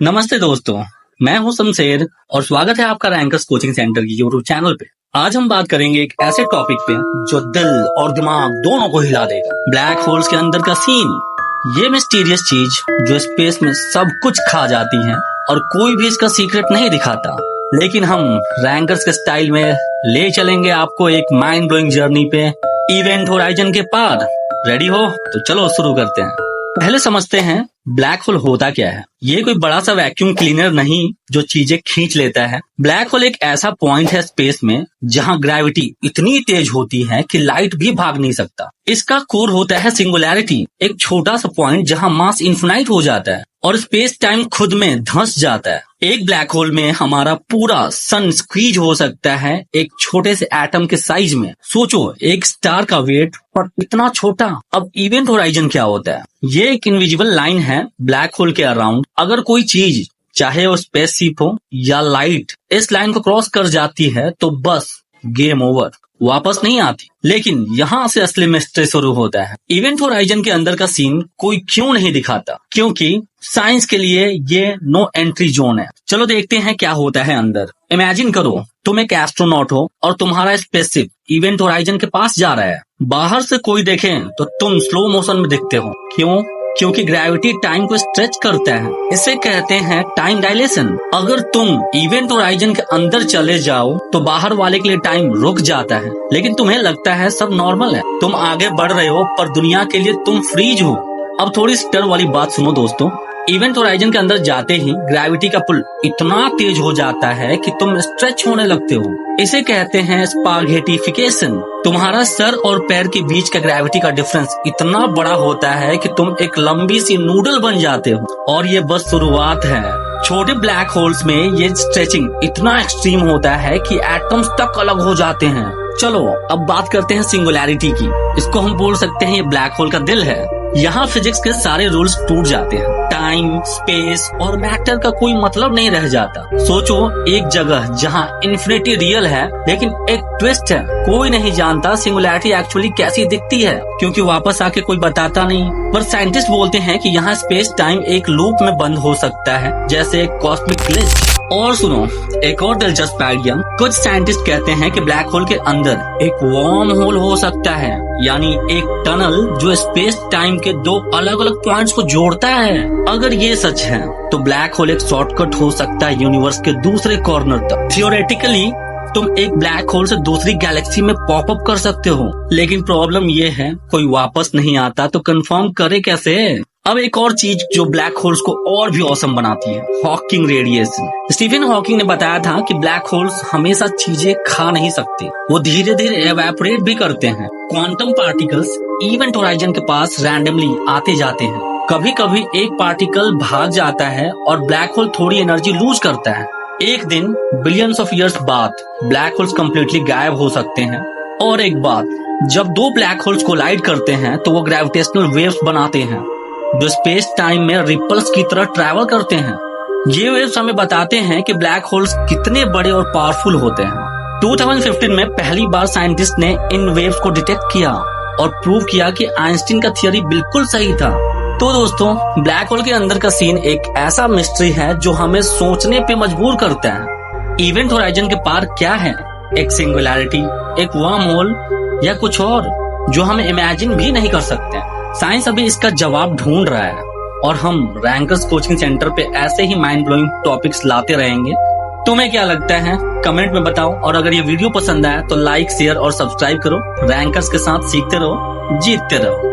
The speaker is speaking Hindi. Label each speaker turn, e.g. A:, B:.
A: नमस्ते दोस्तों, मैं हूं शमशेर और स्वागत है आपका रैंकर्स कोचिंग सेंटर की यूट्यूब चैनल पे। आज हम बात करेंगे एक ऐसे टॉपिक पे जो दिल और दिमाग दोनों को हिला देगा। ब्लैक होल्स के अंदर का सीन। ये मिस्टीरियस चीज जो स्पेस में सब कुछ खा जाती है और कोई भी इसका सीक्रेट नहीं दिखाता, लेकिन हम रैंकर्स के स्टाइल में ले चलेंगे आपको एक माइंड ब्लोइंग जर्नी पे इवेंट होराइजन के पार। रेडी हो? तो चलो शुरू करते हैं। पहले समझते हैं ब्लैक होल होता क्या है। ये कोई बड़ा सा वैक्यूम क्लीनर नहीं जो चीजें खींच लेता है। ब्लैक होल एक ऐसा पॉइंट है स्पेस में जहां ग्रेविटी इतनी तेज होती है कि लाइट भी भाग नहीं सकता। इसका कोर होता है सिंगुलैरिटी, एक छोटा सा पॉइंट जहां मास इन्फिनाइट हो जाता है और स्पेस टाइम खुद में धंस जाता है। एक ब्लैक होल में हमारा पूरा सन स्क्वीज हो सकता है एक छोटे से एटम के साइज में। सोचो, एक स्टार का वेट और इतना छोटा। अब इवेंट होराइजन क्या होता है? ये एक इनविजिबल लाइन है ब्लैक होल के अराउंड। अगर कोई चीज, चाहे वो स्पेसशिप हो या लाइट, इस लाइन को क्रॉस कर जाती है तो बस गेम ओवर, वापस नहीं आती। लेकिन यहाँ से असली मिस्ट्री शुरू होता है। इवेंट होराइजन के अंदर का सीन कोई क्यों नहीं दिखाता? क्योंकि साइंस के लिए ये नो एंट्री जोन है। चलो देखते हैं क्या होता है अंदर। इमेजिन करो तुम एक एस्ट्रोनॉट हो और तुम्हारा स्पेसशिप इवेंट होराइजन के पास जा रहा है। बाहर से कोई देखे तो तुम स्लो मोशन में दिखते हो। क्यों? क्योंकि ग्रेविटी टाइम को स्ट्रेच करता है। इसे कहते हैं टाइम डायलेशन। अगर तुम इवेंट होराइजन के अंदर चले जाओ तो बाहर वाले के लिए टाइम रुक जाता है, लेकिन तुम्हें लगता है सब नॉर्मल है। तुम आगे बढ़ रहे हो पर दुनिया के लिए तुम फ्रीज हो। अब थोड़ी स्टर वाली बात सुनो दोस्तों। इवेंट होराइजन के अंदर जाते ही ग्रेविटी का पुल इतना तेज हो जाता है कि तुम स्ट्रेच होने लगते हो। इसे कहते हैं स्पागेटिफिकेशन। तुम्हारा सर और पैर के बीच का ग्रेविटी का डिफरेंस इतना बड़ा होता है कि तुम एक लंबी सी नूडल बन जाते हो। और ये बस शुरुआत है। छोटे ब्लैक होल्स में ये स्ट्रेचिंग इतना एक्सट्रीम होता है कि एटम्स तक अलग हो जाते हैं। चलो अब बात करते हैं सिंगुलैरिटी की। इसको हम बोल सकते हैं ये ब्लैक होल का दिल है। यहाँ फिजिक्स के सारे रूल्स टूट जाते हैं। टाइम, स्पेस और मैटर का कोई मतलब नहीं रह जाता। सोचो, एक जगह जहाँ इन्फिनिटी रियल है लेकिन एक ट्विस्ट है। कोई नहीं जानता सिंगुलैरिटी एक्चुअली कैसी दिखती है, क्योंकि वापस आके कोई बताता नहीं। पर साइंटिस्ट बोलते हैं कि यहाँ स्पेस टाइम एक लूप में बंद हो सकता है, जैसे एक कॉस्मिक ग्लिच। और सुनो, एक और दिलचस्प आइडिया। कुछ साइंटिस्ट कहते हैं कि ब्लैक होल के अंदर एक वार्म होल हो सकता है, यानी एक टनल जो स्पेस टाइम के दो अलग अलग पॉइंट्स को जोड़ता है। अगर ये सच है तो ब्लैक होल एक शॉर्टकट हो सकता है यूनिवर्स के दूसरे कॉर्नर तक। थियोरेटिकली तुम एक ब्लैक होल से दूसरी गैलेक्सी में पॉप अप कर सकते हो, लेकिन प्रॉब्लम ये है कोई वापस नहीं आता तो कंफर्म करे कैसे? अब एक और चीज जो ब्लैक होल्स को और भी औसम बनाती है, हॉकिंग रेडिएशन। स्टीफन हॉकिंग ने बताया था कि ब्लैक होल्स हमेशा चीजें खा नहीं सकते, वो धीरे धीरे एवेपोरेट भी करते हैं। क्वांटम पार्टिकल्स इवेंट होराइजन के पास रैंडमली आते जाते हैं। कभी कभी एक पार्टिकल भाग जाता है और ब्लैक होल थोड़ी एनर्जी लूज करता है। एक दिन बिलियंस ऑफ ईयर्स बाद ब्लैक होल्स कम्प्लीटली गायब हो सकते हैं। और एक बात, जब दो ब्लैक होल्स कोलाइड करते हैं तो वो ग्रेविटेशनल वेव्स बनाते हैं जो स्पेस टाइम में रिपल्स की तरह ट्रैवल करते हैं। ये वेव्स हमें बताते हैं कि ब्लैक होल्स कितने बड़े और पावरफुल होते हैं। 2015 में पहली बार साइंटिस्ट ने इन वेव्स को डिटेक्ट किया और प्रूव किया कि आइंस्टीन का थियरी बिल्कुल सही था। तो दोस्तों, ब्लैक होल के अंदर का सीन एक ऐसा मिस्ट्री है जो हमें सोचने पे मजबूर करता है। इवेंट होराइजन के पार क्या है? एक सिंगुलैरिटी, एक वर्म होल या कुछ और जो हम इमेजिन भी नहीं कर सकते। साइंस अभी इसका जवाब ढूंढ रहा है और हम रैंकर्स कोचिंग सेंटर पे ऐसे ही माइंड ब्लोइंग टॉपिक्स लाते रहेंगे। तुम्हें क्या लगता है? कमेंट में बताओ। और अगर ये वीडियो पसंद आया तो लाइक, शेयर और सब्सक्राइब करो। रैंकर्स के साथ सीखते रहो, जीतते रहो।